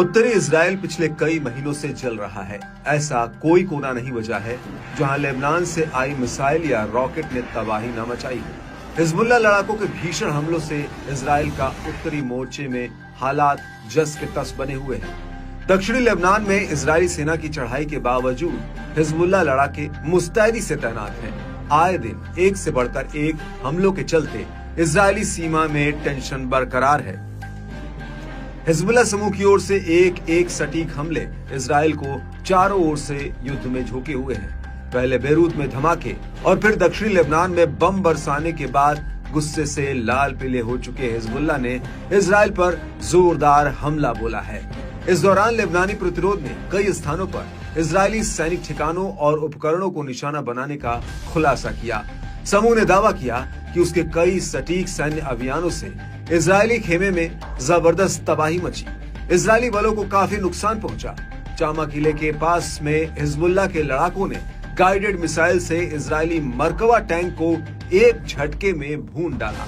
उत्तरी इजराइल पिछले कई महीनों से जल रहा है। ऐसा कोई कोना नहीं बचा है जहां लेबनान से आई मिसाइल या रॉकेट ने तबाही न मचाई हो। हिजबुल्लाह लड़ाकों के भीषण हमलों से इजराइल का उत्तरी मोर्चे में हालात जस के तस बने हुए हैं। दक्षिणी लेबनान में इजरायली सेना की चढ़ाई के बावजूद हिजबुल्लाह लड़ाके मुस्तैदी से तैनात हैं। आए दिन एक से बढ़कर एक हमलों के चलते इजरायली सीमा में टेंशन बरकरार है। हिजबुल्लाह समूह की ओर से एक सटीक हमले इजराइल को चारों ओर से युद्ध में झोंके हुए हैं। पहले बेरूत में धमाके और फिर दक्षिणी लेबनान में बम बरसाने के बाद गुस्से से लाल पीले हो चुके हिजबुल्लाह ने इजराइल पर जोरदार हमला बोला है। इस दौरान लेबनानी प्रतिरोध ने कई स्थानों पर इजरायली सैनिक ठिकानों और उपकरणों को निशाना बनाने का खुलासा किया। समूह ने दावा किया कि उसके कई सटीक सैन्य अभियानों से इजरायली खेमे में जबरदस्त तबाही मची। इजरायली बलों को काफी नुकसान पहुंचा। चामा किले के पास में हिजबुल्लाह के लड़ाकों ने गाइडेड मिसाइल से इजरायली मरकवा टैंक को एक झटके में भून डाला।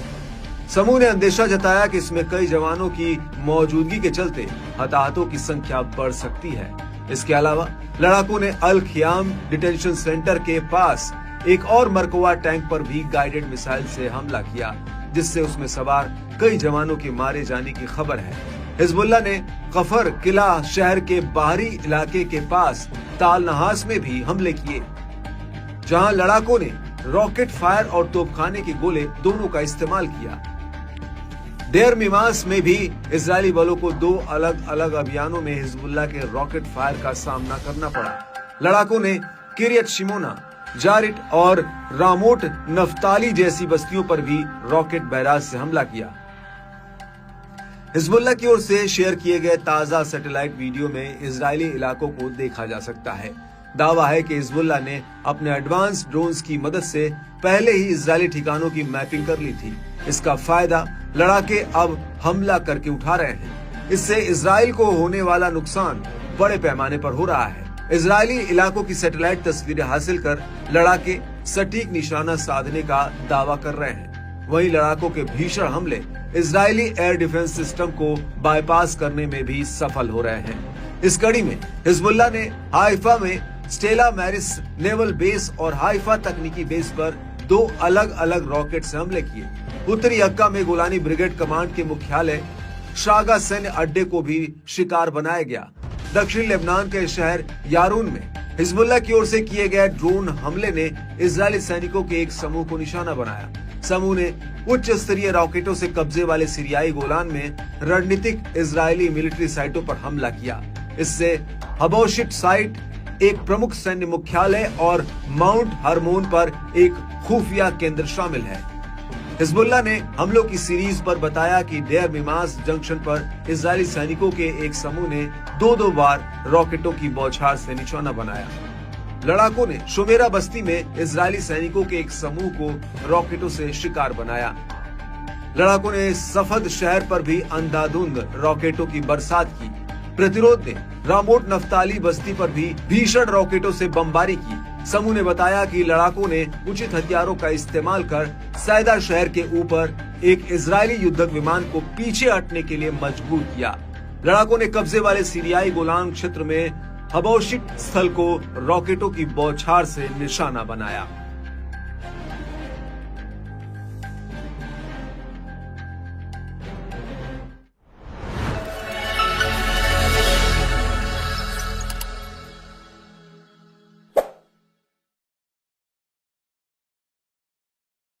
समूह ने अंदेशा जताया कि इसमें कई जवानों की मौजूदगी के चलते हताहतों की संख्या बढ़ सकती है। इसके अलावा लड़ाकों ने अल खियाम डिटेंशन सेंटर के पास एक और मरकवा टैंक पर भी गाइडेड मिसाइल से हमला किया, जिससे उसमें सवार कई जवानों के मारे जाने की खबर है। हिजबुल्लाह ने कफर किला शहर के बाहरी इलाके के पास ताल नहास में भी हमले किए, जहां लड़ाकों ने रॉकेट फायर और तोपखाने के गोले दोनों का इस्तेमाल किया। डेर मिमास में भी इजरायली बलों को दो अलग अलग अभियानों में हिजबुल्लाह के रॉकेट फायर का सामना करना पड़ा। लड़ाकों ने किरियत शिमोना, जारिट और रामोट नफ्ताली जैसी बस्तियों पर भी रॉकेट बैराज से हमला किया। हिजबुल्लाह की ओर से शेयर किए गए ताजा सैटेलाइट वीडियो में इजरायली इलाकों को देखा जा सकता है। दावा है कि हिजबुल्लाह ने अपने एडवांस ड्रोन्स की मदद से पहले ही इजरायली ठिकानों की मैपिंग कर ली थी। इसका फायदा लड़ाके अब हमला करके उठा रहे हैं। इससे इजराइल को होने वाला नुकसान बड़े पैमाने पर हो रहा है। इजरायली इलाकों की सैटेलाइट तस्वीरें हासिल कर लड़ाके सटीक निशाना साधने का दावा कर रहे हैं। वहीं लड़ाकों के भीषण हमले इजरायली एयर डिफेंस सिस्टम को बाईपास करने में भी सफल हो रहे हैं। इस कड़ी में हिजबुल्लाह ने हाइफा में स्टेला मैरिस नेवल बेस और हाइफा तकनीकी बेस पर दो अलग अलग रॉकेट से हमले किए। उत्तरी अक्का में गोलानी ब्रिगेड कमांड के मुख्यालय शागा सैन्य अड्डे को भी शिकार बनाया गया। दक्षिणी लेबनान के शहर यारून में हिजबुल्लाह की ओर से किए गए ड्रोन हमले ने इजरायली सैनिकों के एक समूह को निशाना बनाया। समूह ने उच्च स्तरीय रॉकेटों से कब्जे वाले सीरियाई गोलान में रणनीतिक इजरायली मिलिट्री साइटों पर हमला किया। इससे हबोशिट साइट, एक प्रमुख सैन्य मुख्यालय और माउंट हरमोन पर एक खुफिया केंद्र शामिल है। हिजबुल्लाह ने हमलों की सीरीज पर बताया कि डेर मिमास जंक्शन पर इजरायली सैनिकों के एक समूह ने दो बार रॉकेटों की बौछार से निशाना बनाया। लड़ाकों ने शुमेरा बस्ती में इजरायली सैनिकों के एक समूह को रॉकेटों से शिकार बनाया। लड़ाकों ने सफद शहर पर भी अंधाधुंध रॉकेटों की बरसात की। प्रतिरोध ने रामोट नफ्ताली बस्ती पर भी भीषण रॉकेटों से बमबारी की। समूह ने बताया कि लड़ाकों ने उचित हथियारों का इस्तेमाल कर सैदा शहर के ऊपर एक इजरायली युद्धक विमान को पीछे हटने के लिए मजबूर किया। लड़ाकों ने कब्जे वाले सीरियाई गोलान क्षेत्र में हबोशिट स्थल को रॉकेटों की बौछार से निशाना बनाया।